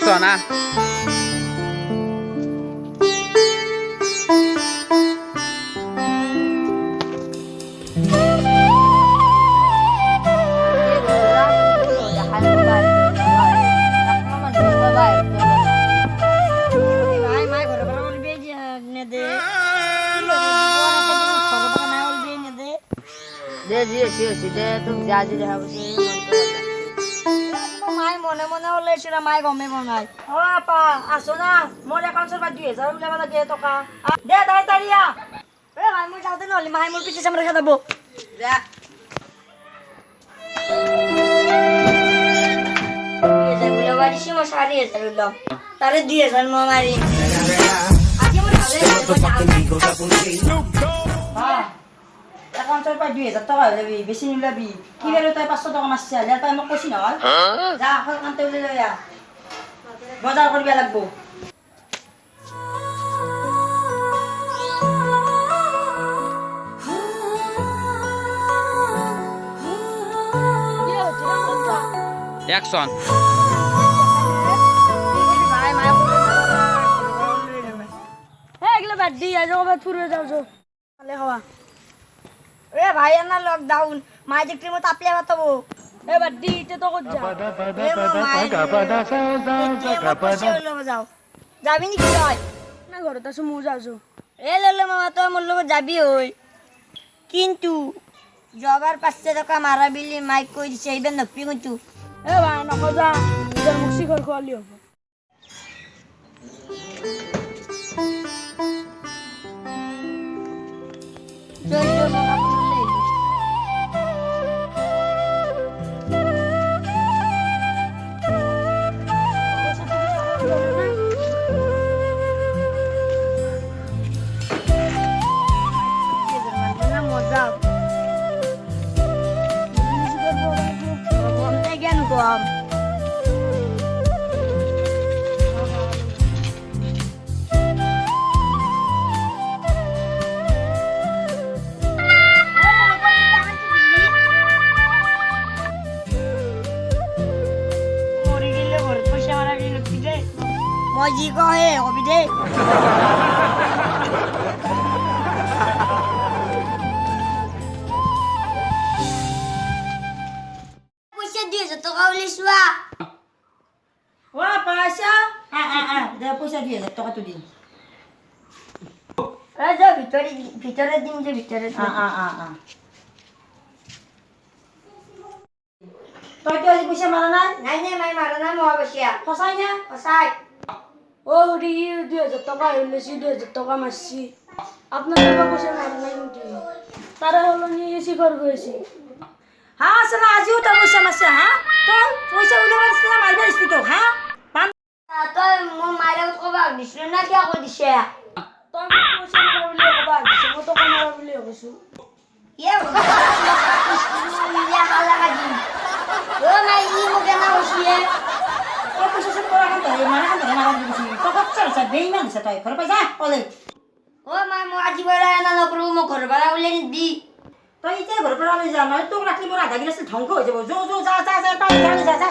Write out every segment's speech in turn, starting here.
সোনা মনে মনে হলে মাই গমে বনাই ও আপা আসো না মোর একাউন্টৰ পৰা 2000 উলাবা লাগে টকা দে দাই তাৰিয়া এ ভাই মই যাওঁতে নহলি মাই মোৰ পিছে সামনে খাব যা এই গুলো বাড়িছি মো 6000 উলাম তারে 2000 মো মারি আজকে মোর ভালো হ্যাঁ একাউন্টৰ পৰা 2000 টকা লবি বেছি নিলাবি কি বেলে তই 500 টকা মারছিস আর তাই মোক কইছি নহয় যা এখন কানতে উলাই লয়া বাজার করবে লাগবো অ্যাকশন এগুলো বাদ দি আজ ওবার পুরো যাও যাও তাহলে হওয়া এ ভাই না লকডাউন মাই দেখতে মত আপলে বাতাবো এ বাদ দি তে তো কর যা যাও যাবি নি কি হয় না ঘরে তো মু যাও এ ললে মামা তো মোর লগে যাবি হই কিন্তু জবার 500 টাকা মারা বিলি মাইক কই দিছে এইবেন নপি কিন্তু এ ভাই না মজা তোর মুসি ঘর খোয়ালি হবে চল চল মজি কহে হবি দে পয়সা দিয়ে যত কাউলি শুয়া ও পয়সা দে পয়সা দিয়ে যত টাকা তো দিন এ যা ভিতরে দিন যে ভিতরে তোর কি ওই পয়সা মারা নাই নাই নাই মাই মারা না মোয়া বসিয়া ফসাই না ফসাই ও রি 2000 টাকা হইলেছি 2000 টাকা মারছি আপনাদের পয়সা মারা নাই কিন্তু তারা হলো নিয়ে এসে ঘর গেছি হ্যাঁ আসলে আজিও তো পয়সা মারছে হ্যাঁ তো পয়সা উলে মারছিস না মারবে আসবি তো হ্যাঁ তো মোর মাইরা কবা দিছিল না কি আকো দিছে তো পয়সা মারা বলে কবা দিছে মো তো মারা বলে কইছো ইয়ে ইয়া হালা গাজি ও নাই ই মো কেনা বসিয়ে ও পয়সা সব করা কাম ধরে মারা দিছি তো কত চলছে বেইমান দিছে তাই ঘর পয়সা ওলে ও মা মো আজি বড় না নকরু মো ঘর বাড়া উলে দি তো ইতে ঘর বাড়া উলে যা নয় তো রাখলি মোর আধা গিলাস ধ্বংস হয়ে যাব যো যো যা যা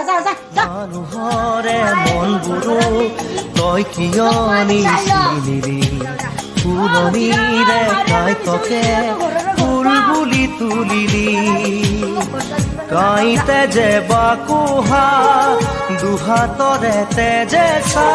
যা যা মানুহৰে মনবোৰো তই কিয় নিচিনিবি ফুলনিৰে কাইতকে ফুল বুলি তুলিলি কাইতে যে বাকুহা দুহাতৰে তেজে চা